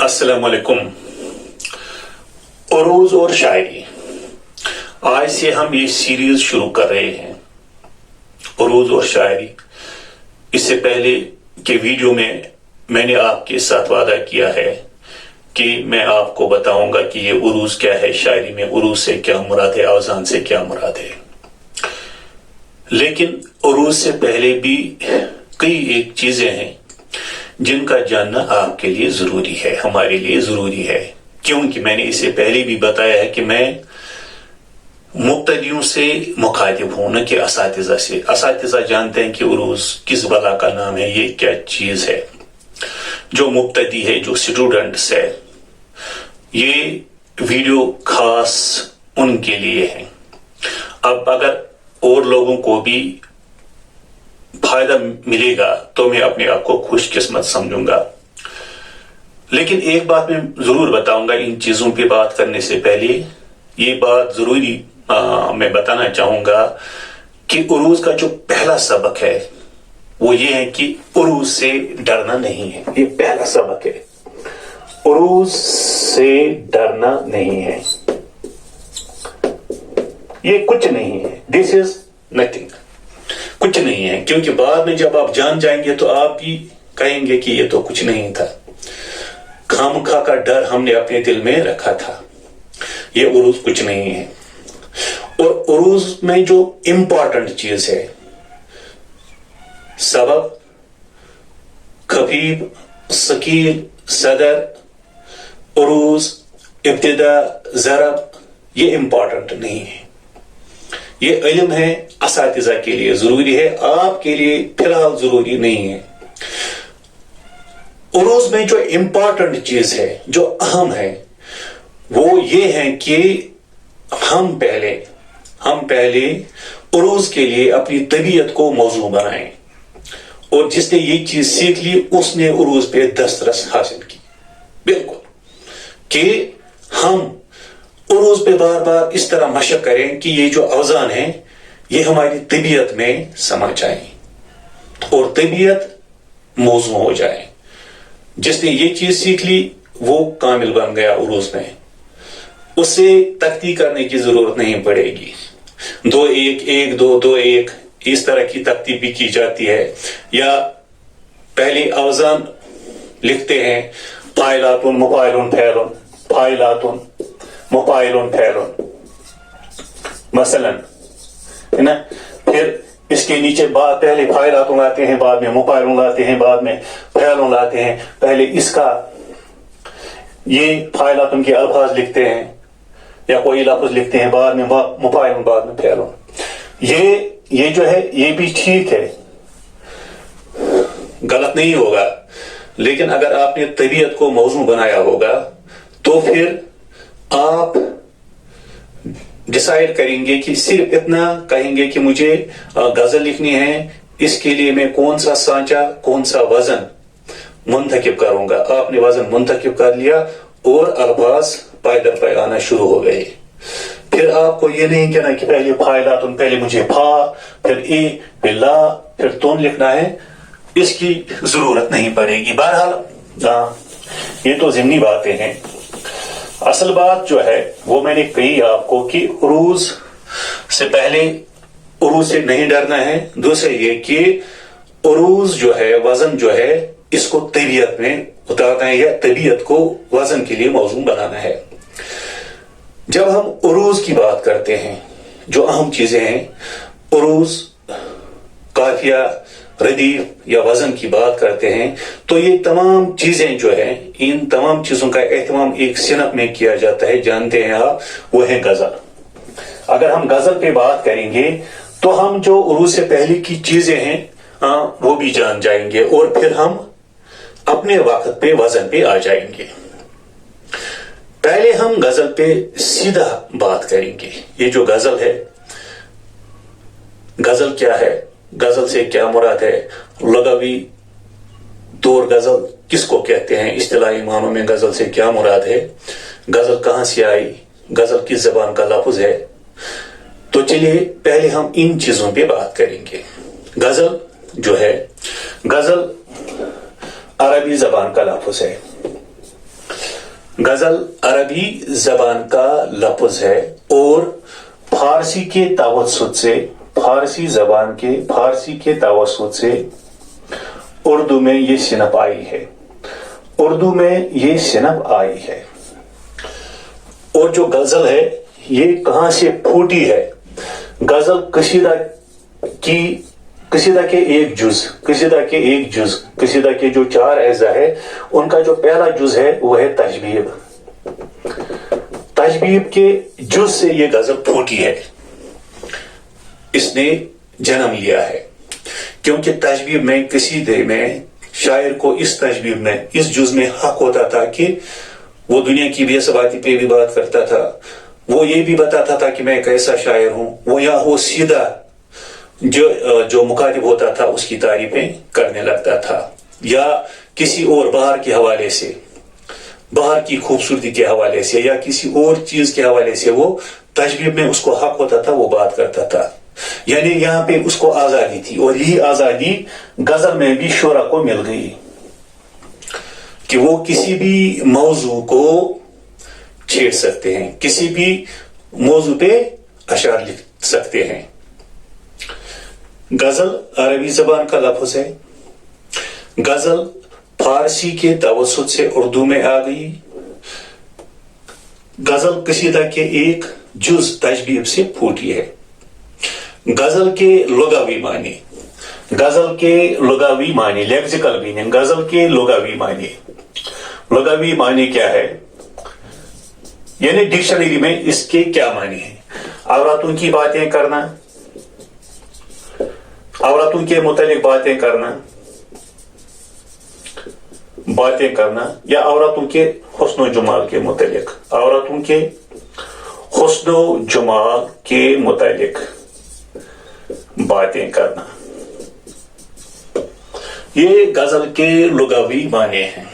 अस्सलाम वालेकुम। उरूज और शायरी, आज से हम ये सीरीज शुरू कर रहे हैं, उरूज और शायरी। इससे पहले के वीडियो में मैंने आपके साथ वादा किया है कि मैं आपको बताऊंगा कि ये उरूज क्या है, शायरी में उरूज से क्या मुराद है, अवजान से क्या मुराद है। लेकिन उरूज से पहले भी कई एक चीजें हैं जिनका जानना आपके लिए जरूरी है, हमारे लिए जरूरी है। क्योंकि मैंने इससे पहले भी बताया है कि मैं मुब्तदियों से मुखातिब हूं, न कि असातिज़ा से। असातिज़ा जानते हैं कि उरूज किस बला का नाम है, ये क्या चीज है। जो मुब्तदी है, जो स्टूडेंट्स है, ये वीडियो खास उनके लिए है। अब अगर और लोगों को भी फायदा मिलेगा तो मैं अपने आप को खुशकिस्मत समझूंगा। लेकिन एक बात मैं जरूर बताऊंगा, इन चीजों पे बात करने से पहले ये बात जरूरी मैं बताना चाहूंगा कि उरूज का जो पहला सबक है वो ये है कि उरूज से डरना नहीं है। ये पहला सबक है, उरूज से डरना नहीं है, ये कुछ नहीं है। दिस इज नथिंग, कुछ नहीं है। क्योंकि बाद में जब आप जान जाएंगे तो आप भी कहेंगे कि ये तो कुछ नहीं था, खामखा का डर हमने अपने दिल में रखा था। ये उरूज कुछ नहीं है। और उरूज में जो इंपॉर्टेंट चीज है, सबब, खफीफ, सकील, सदर, उरूज, इब्तिदा, ज़रब, ये इंपॉर्टेंट नहीं है। ये इल्म है, असातिज़ा के लिए जरूरी है, आपके लिए फिलहाल जरूरी नहीं है। उरूज में जो इंपॉर्टेंट चीज है, जो अहम है, वो ये है कि हम पहले उरूज के लिए अपनी तबीयत को मौजू बनाएं। और जिसने ये चीज सीख ली उसने उरूज पे दस्तरस हासिल की। बिल्कुल कि हम उरूज पे बार बार इस तरह मशक करें कि ये जो अवजान है ये हमारी तबीयत में समा जाए और तबीयत मौजू हो जाए। जिसने ये चीज सीख ली वो कामिल बन गया उरूज में, उसे तख्ती करने की जरूरत नहीं पड़ेगी। 2-1, 1-2, 2-1 इस तरह की तख्ती भी की जाती है। या पहले अवजान लिखते हैं, फाइलातुन मुफाइलुन फैलुन, फाइलातुन मुफाइलुन फैलुन मसलन, है ना। फिर इसके नीचे बाद पहले फाइलातुन लाते हैं, बाद में मुफाइलुन लाते हैं, बाद में फैलुन लाते हैं। पहले इसका ये फाइलातुन के अल्फाज लिखते हैं या कोई लफ्ज लिखते हैं, बाद में मुफाइलुन, बाद में फैलुन। ये जो है ये भी ठीक है, गलत नहीं होगा। लेकिन अगर आपने तबीयत को मौजू बनाया होगा तो फिर आप डिसाइड करेंगे कि सिर्फ इतना कहेंगे कि मुझे गजल लिखनी है, इसके लिए मैं कौन सा सांचा, कौन सा वजन मुंतखब करूंगा। आपने वजन मुंतखब कर लिया और अल्फाज पाए दर पाए आना शुरू हो गए। फिर आपको ये नहीं कहना कि पहले फाइलातुन, पहले मुझे फा, फिर ई, फिर ला, फिर तुन लिखना है, इसकी जरूरत नहीं पड़ेगी। बहरहाल ये तो ज़िमनी बातें हैं। असल बात जो है वो मैंने कही आपको कि उरूज से पहले उरूज से नहीं डरना है। दूसरे ये कि उरूज जो है, वजन जो है, इसको तबीयत में उतारना है या तबीयत को वजन के लिए मौजू बनाना है। जब हम उरूज की बात करते हैं, जो अहम चीजें हैं, उरूज, काफिया, रदीफ या वजन की बात करते हैं, तो ये तमाम चीजें जो है, इन तमाम चीजों का एहतमाम एक सिनफ में किया जाता है। जानते हैं आप, वो है गजल। अगर हम गजल पे बात करेंगे तो हम जो उरूज से पहले की चीजें हैं वो भी जान जाएंगे और फिर हम अपने वक्त पे वजन पे आ जाएंगे। पहले हम गजल पे सीधा बात करेंगे। ये जो गजल है, गजल क्या है, गजल से क्या मुराद है, लगवी तौर गजल किसको कहते हैं, इस्तिलाही मानों में गजल से क्या मुराद है, गजल कहां से आई, गजल किस जबान का लफ्ज है। तो चलिए पहले हम इन चीजों पे बात करेंगे। गजल जो है, गजल अरबी जबान का लफ्ज है। गजल अरबी जबान का लफ्ज है और फारसी के तवस्सुत से, फारसी जबान के फारसी के तवस्सुत से उर्दू में ये सिनफ आई है, उर्दू में ये सिनफ आई है। और जो गजल है ये कहां से फूटी है? गजल कसीदा के एक जुज, कसीदा के जो 4 अज़ा है उनका जो पहला जुज है वो है तशबीब। तशबीब के जुज से ये गजल फूटी है, इसने जन्म लिया है। क्योंकि तशबीब में कसीदे में शायर को इस तशबीब में, इस जुज में हक होता था कि वो दुनिया की बेसबाती पे भी बात करता था, वो ये भी बताता था कि मैं कैसा शायर हूं, वो सीधा जो मुखातिब होता था उसकी तारीफें करने लगता था, या किसी और बाहर के हवाले से, बाहर की खूबसूरती के हवाले से या किसी और चीज के हवाले से वो तशबीब में उसको हक होता था, वो बात करता था। यानी यहाँ पे उसको आजादी थी, और यही आजादी गजल में भी शोरा को मिल गई कि वो किसी भी मौजू को छेड़ सकते हैं, किसी भी मौजू पे अशार लिख सकते हैं। गजल अरबी जबान का लफ्ज है, गजल फारसी के तवस्सुत से उर्दू में आ गई। गजल कसीदा के एक जुज तशबीब से फूटी है। गजल के लुगावी मानी, गजल के लुगावी मानी, लेक्सिकल मीनिंग, गजल के लुगावी मानी। लुगावी मानी क्या है? यानी डिक्शनरी में इसके क्या मानी है? औरतों की बातें करना, औरतों के मुतालिक बातें करना या औरतों के हुस्न जमाल के मुतालिक, औरतों के हुस्न जमाल के मुतालिक बातें करना, ये गजल के लुगावी माने हैं।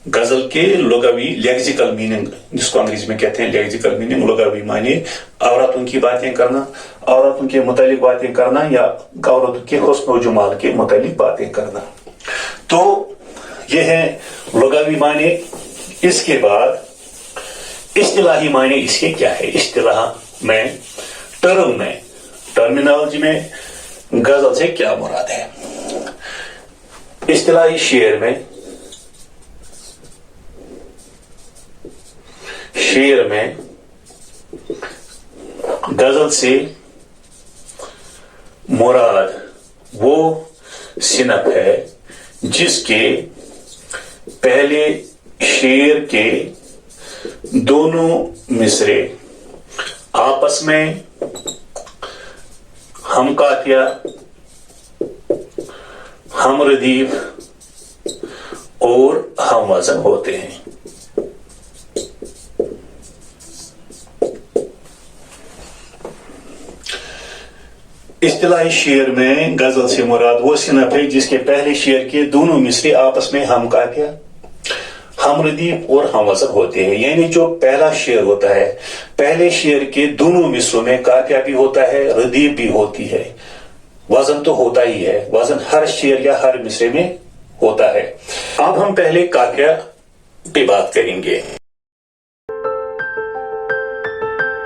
गजल के लुगावी लेक्सिकल मीनिंग, जिसको अंग्रेजी में कहते हैं लेक्सिकल मीनिंग, लुगावी माने औरतों की बातें करना, औरतों के मुतालिक बातें करना या औरतों के हुस्न जमाल के मुतालिक बातें करना। तो ये है लुगावी माने। इसके बाद इस्तिलाही माने इसके क्या है? इस्तिलाह में, टर्म में, टर्मिनोलॉजी में गजल से क्या मुराद है? इस्तिलाही शेर में, गजल से मुराद वो सिनफ है जिसके पहले शेर के दोनों मिसरे आपस में हम काफिया, हम रदीफ और हम वजन होते हैं। इस्तिलाही शेर में गजल से मुराद वो सिनफ है जिसके पहले शेर के दोनों मिसरे आपस में हम काफिया, हम रदीफ और हम वजन होते हैं। यानी जो पहला शेर होता है, पहले शेर के दोनों मिसरों में काफिया भी होता है, रदीफ भी होती है, वजन तो होता ही है, वजन हर शेर या हर मिसरे में होता है। अब हम पहले काफिया पे बात करेंगे।